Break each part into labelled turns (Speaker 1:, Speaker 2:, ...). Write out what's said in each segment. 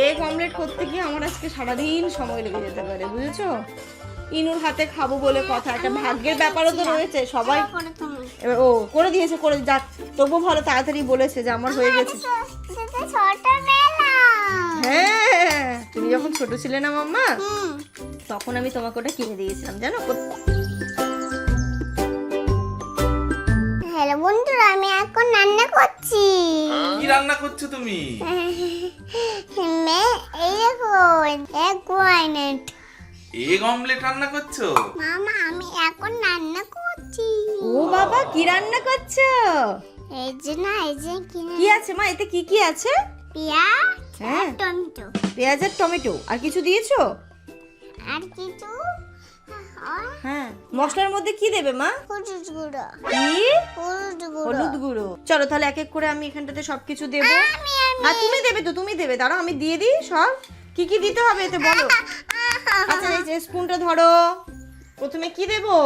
Speaker 1: Egg omelette করতে গিয়ে আমার আজকে সারাদিন সময় লেগে যেতে পারে, বুঝেছো? ইনুর হাতে খাবো বলে কথা, একটা ভাগ্যের ব্যাপারও তো রয়েছে। সবাই এবার ও করে দিয়েছে, করে যাক, তবু ভালো তাড়াতাড়ি বলেছে যে আমার হয়ে গেছে। হ্যাঁ, তুমি যখন ছোট ছিলে না মাম্মা, তখন আমি তোমাকে ওটা কিনে দিয়েছিলাম, জানো?
Speaker 2: হ্যালো বন্ধুরা, আমি এখন রান্না করছি।
Speaker 3: কি রান্না করছো তুমি?
Speaker 2: এই দেখো, এগ অমলেট।
Speaker 3: এগ অমলেট রান্না করছো?
Speaker 2: মামা, আমি এখন রান্না করছি।
Speaker 1: ও বাবা, কি রান্না করছো?
Speaker 2: এই যে না, এই যে
Speaker 1: কি আছে মা, এতে কি কি আছে?
Speaker 2: পেঁয়াজ
Speaker 1: হ্যাঁ,
Speaker 2: আর টমেটো।
Speaker 1: পেঁয়াজ আর টমেটো, আর কিছু দিয়েছো?
Speaker 2: আর কিছু
Speaker 1: হ্যাঁ, মশলার মধ্যে কি দেবে মা?
Speaker 2: হলুদ গুঁড়ো।
Speaker 1: কি?
Speaker 2: হলুদ গুঁড়ো।
Speaker 1: হলুদ গুঁড়ো। চলো তাহলে এক এক করে আমি এখানটাতে সবকিছু দেবো। আর তুমি দেবে তো, তুমি দেবে, দাঁড়াও আমি দিয়ে দিই সব। কি কি দিতে হবে এতে বলো? আচ্ছা, এই যে স্পুনটা ধরো, প্রথমে কি দেবো?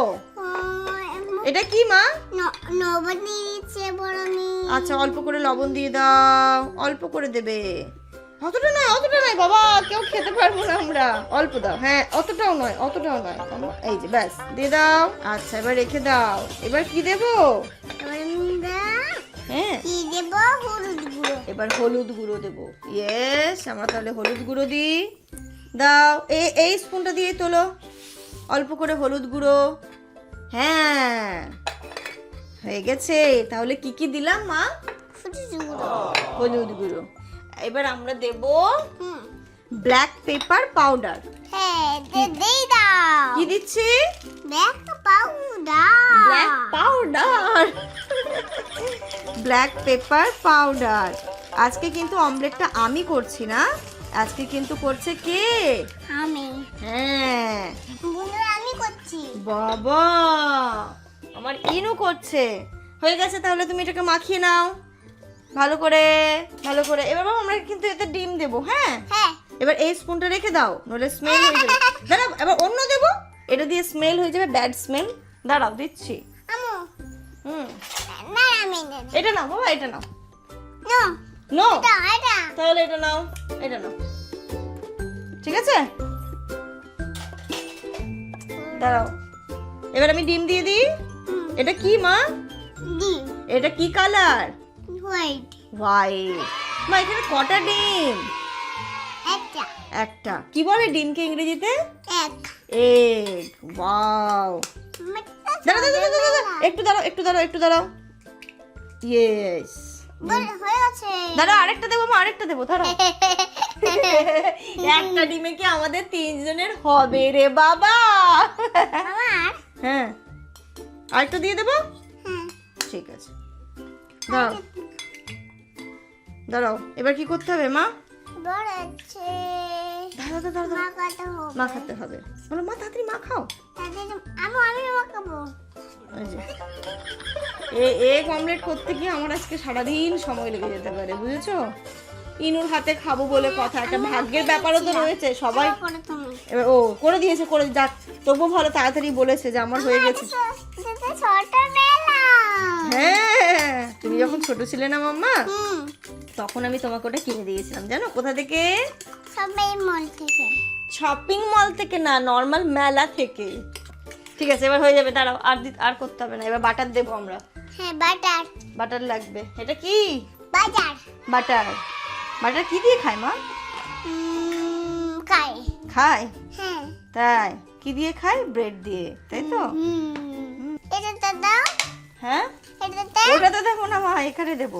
Speaker 1: এটা কি মা?
Speaker 2: লবণ দিয়েছে বড় আমি।
Speaker 1: আচ্ছা, অল্প করে লবণ দিয়ে দাও, অল্প করে দেবে। অতটা নয় বাবা, কেউ খেতে পারবো না আমরা, অল্প দাও। হ্যাঁ, অতটাও নয়। এই যে ব্যাস দিয়ে দাও। আচ্ছা, এবার রেখে দাও। এবার কি দেবো? হ্যাঁ,
Speaker 2: কি দেব? হলুদ গুঁড়ো।
Speaker 1: এবার হলুদ গুঁড়ো দেবো। ইয়েস, আমরা তাহলে হলুদ গুঁড়ো দিই। দাও, এই স্পুনটা দিয়ে তোলো, অল্প করে হলুদ গুঁড়ো। হ্যাঁ, হয়ে গেছে। তাহলে কি কি দিলাম মা? হলুদ গুঁড়ো। এবার আমরা দেব ব্ল্যাক পেপার পাউডার।
Speaker 2: হ্যাঁ, দেই দাও।
Speaker 1: কি দিচ্ছি?
Speaker 2: Black powder.
Speaker 1: Black powder. Black pepper powder. আজকে কিন্তু অমলেটটা আমি করছি না, আজকে কিন্তু করছে কে?
Speaker 2: আমি।
Speaker 1: হ্যাঁ,
Speaker 2: বন্ধুরা, আমি করছি।
Speaker 1: বাবা, আমার ইনু করছে। হয়ে গেছে, তাহলে তুমি এটাকে মাখিয়ে নাও ভালো করে। এবার বাবা, আমরা কিন্তু এতে ডিম দেবো। হ্যাঁ,
Speaker 2: হ্যাঁ,
Speaker 1: এবার এই স্পুনটা রেখে দাও, নইলে স্মেল হয়ে যাবে। দাঁড়াও, এবার অন্য দেবো, এটা দিয়ে স্মেল হয়ে যাবে, ব্যাড স্মেল। দাঁড়াও, দিচ্ছি।
Speaker 2: আমু।
Speaker 1: হুম,
Speaker 2: না, আমি দেব।
Speaker 1: এটা নাও বাবা, এটা নাও।
Speaker 2: নো,
Speaker 1: নো,
Speaker 2: এটা।
Speaker 1: তাহলে এটা নাও, এটা নাও। ঠিক আছে, দাঁড়াও। এবার আমি ডিম দিয়ে দিই। এটা কি মা?
Speaker 2: ডিম।
Speaker 1: এটা কি কালার?
Speaker 2: হোয়াইট।
Speaker 1: হোয়াইট। মা, এখানে কটা ডিম? একটা। কি বলে ডিমকে ইংরেজিতে?
Speaker 2: এক।
Speaker 1: এগ। ওয়াও। দাঁড়াও, একটু দাঁড়াও। ইয়েস।
Speaker 2: হয়ে গেছে।
Speaker 1: দাঁড়াও, আরেকটা দেবো মা, আরেকটা দেবো, দাঁড়াও। একটা ডিমে কি আমাদের 3 জনের হবে রে বাবা?
Speaker 2: আমার।
Speaker 1: হ্যাঁ, আরেকটা দিয়ে দেবো।
Speaker 2: হ্যাঁ।
Speaker 1: ঠিক আছে, দাঁড়াও। এবার কি করতে হবে মা?
Speaker 2: বড় আছে।
Speaker 1: দাঁড়াও, মাখাতে হবে। বলো মা, তাড়াতাড়ি মাখাও।
Speaker 2: আমি মাখাবো।
Speaker 1: এগ অমলেট করতে গিয়ে আমার আজকে সারাদিন সময় লেগে যেতে পারে, বুঝেছো? ইনুর হাতে খাবো বলে কথা, একটা ভাগ্যের ব্যাপারও তো রয়েছে। সবাই এবার ও করে দিয়েছে, করে যাক, তবু ভালো তাড়াতাড়ি বলেছে যে আমার হয়ে গেছে। হ্যাঁ, তুমি যখন ছোট ছিলে না মাম্মা, তখন আমি তোমাকে ওটা কিনে দিয়েছিলাম, জানো? কোথা থেকে? শপিং মল থেকে না, নর্মাল মেলা থেকে। ঠিক আছে, এবার হয়ে যাবে। দাঁড়াও, আর করতে হবে না। এবার বাটার দেবো আমরা।
Speaker 2: হ্যাঁ,
Speaker 1: বাটার লাগবে। এটা কি?
Speaker 2: বাটার
Speaker 1: বাটার কি দিয়ে খায় মা? খায়?
Speaker 2: হ্যাঁ।
Speaker 1: তাই? কি দিয়ে খায়? ব্রেড দিয়ে, তাই তো?
Speaker 2: এটা দাও।
Speaker 1: হ্যাঁ,
Speaker 2: এটা
Speaker 1: ওটাতে দেবো না মা, এখানে দেবো।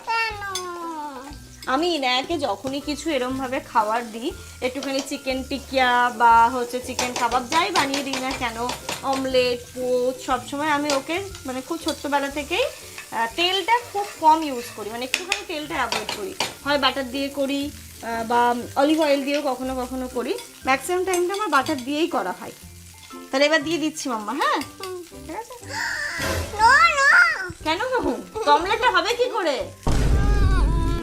Speaker 2: কেন?
Speaker 1: আমি ইনায়াকে যখনই কিছু এরম ভাবে খাবার দিই, একটুখানি চিকেন টিকিয়া বা হচ্ছে চিকেন কাবাব যাই বানিয়ে দিই না কেন, অমলেট, পোচ, সবসময় আমি ওকে মানে খুব ছোট্টবেলা থেকেই তেলটা খুব কম ইউজ করি, মানে একটুখানি তেলটা অ্যাভয়েড করি। হয় বাটার দিয়ে করি বা অলিভ অয়েল দিয়েও কখনো কখনো করি। ম্যাক্সিমাম টাইমটা আমার বাটার দিয়েই করা হয়। তাহলে এবার দিয়ে দিচ্ছি মাম্মা। হ্যাঁ, ঠিক আছে। কেন? তো অমলেটটা হবে কি করে?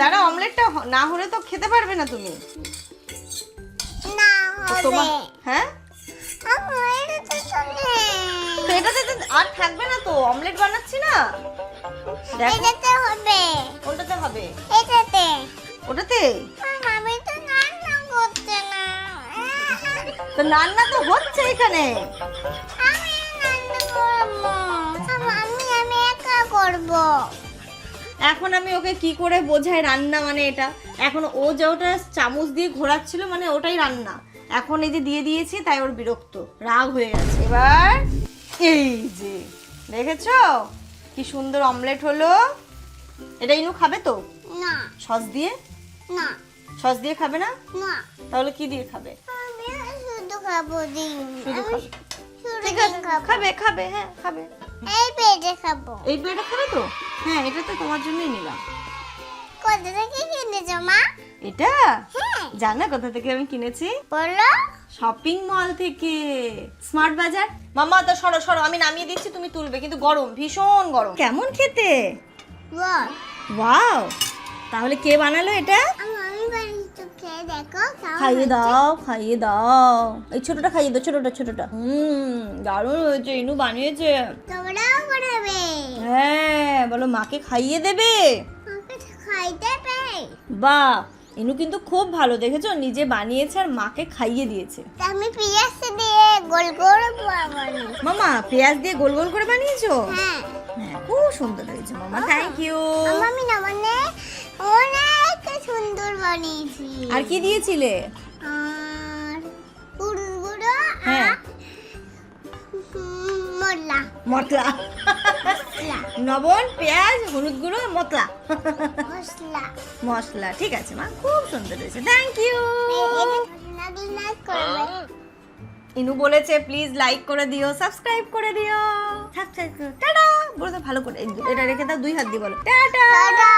Speaker 1: দাঁড়া, অমলেটটা না হলে তো খেতে পারবে না তুমি।
Speaker 2: না হবে।
Speaker 1: হ্যাঁ, তো এটাতে আর থাকবে না তো, অমলেট বানাচ্ছি না। দেখো,
Speaker 2: এটাতে হবে।
Speaker 1: কোনটাতে হবে?
Speaker 2: এটাতে।
Speaker 1: ওটাতে
Speaker 2: আমি তো রান্না করতে না।
Speaker 1: তো রান্না তো হচ্ছে এখানে।
Speaker 2: আমি রান্না করবো। আমি একা করবো।
Speaker 1: এখন আমি ওকে কি করে বোঝাই রান্না মানে এটা? এখন ও যেটা চামচ দিয়ে ঘোরাচ্ছিল মানে ওটাই রান্না। এখন এই যে দিয়ে দিয়েছি তাই ওর বিরক্ত, রাগ হয়ে গেছে। এবার এই যে দেখেছো কি সুন্দর অমলেট হলো। এটা ইনু খাবে তো
Speaker 2: না
Speaker 1: সস দিয়ে?
Speaker 2: না
Speaker 1: সস দিয়ে খাবে না?
Speaker 2: না,
Speaker 1: তাহলে কি দিয়ে খাবে?
Speaker 2: আমি শুধু খাবো ডিম।
Speaker 1: শুধু
Speaker 2: আমি
Speaker 1: খাবে?
Speaker 2: শুধু
Speaker 1: ঠিক
Speaker 2: ডিম
Speaker 1: আছে
Speaker 2: খাবো।
Speaker 1: খাবে খাবে, হ্যাঁ খাবে।
Speaker 2: এই পেটে খাবো।
Speaker 1: এই প্লেটটা খাবে তো? হ্যাঁ এটা তো তোমার জন্যই নিলাম।
Speaker 2: কোথা থেকে কিনেছো মা?
Speaker 1: এটা
Speaker 2: হ্যাঁ
Speaker 1: জানা কোথা থেকে আমি কিনেছি?
Speaker 2: বলো।
Speaker 1: শপিং মল থেকে, স্মার্ট বাজার। মামা তো সরো সরো, আমি নামিয়ে দিচ্ছি, তুমি তুলবে, কিন্তু গরম, ভীষণ গরম। কেমন খেতে?
Speaker 2: বল।
Speaker 1: ওয়াও, তাহলে কে বানালো এটা?
Speaker 2: আমি বাড়ি তো খেয়ে দেখো। কেমন
Speaker 1: খাইয়ে
Speaker 2: হয়েছে?
Speaker 1: দাও খাইয়ে দাও। এই ছোটটা খাইয়ে দাও, ছোটটা। দারুণ হয়েছে, ইনু বানিয়েছে।
Speaker 2: তোমরাও করবে।
Speaker 1: হ্যাঁ বলো, মাকে খাইয়ে দেবে।
Speaker 2: আমাকে তো খাইতে পেয়ে।
Speaker 1: বাহ, ইনু কিন্তু খুব ভালো, দেখেছো, নিজে বানিয়েছে আর মাকে খাইয়ে দিয়েছে।
Speaker 2: আমি পেঁয়াজ দিয়ে গোল গোল বানাবো।
Speaker 1: মামা পেঁয়াজ দিয়ে গোল গোল করে বানিয়েছো?
Speaker 2: হ্যাঁ
Speaker 1: হ্যাঁ খুব সুন্দর হয়েছে মামা, থ্যাংক ইউ।
Speaker 2: আমি না মানে অনেক সুন্দর বানিয়েছি।
Speaker 1: আর কি দিয়েছিলে?
Speaker 2: আর হলুদ গুঁড়ো
Speaker 1: হ্যাঁ।
Speaker 2: আর মশলা।
Speaker 1: মশলা, লবণ, পেঁয়াজ, হলুদ গুঁড়ো, মশলা। মশলা, ঠিক আছে মা, খুব সুন্দর হয়েছে, থ্যাংক ইউ। ইনু বলেছে প্লিজ লাইক করে দিও, সাবস্ক্রাইব করে দিও। টাটা বলো তো ভালো করে, এটা রেখে দাও, 2 হাত দিয়ে বলো টাটা।
Speaker 2: টাটা।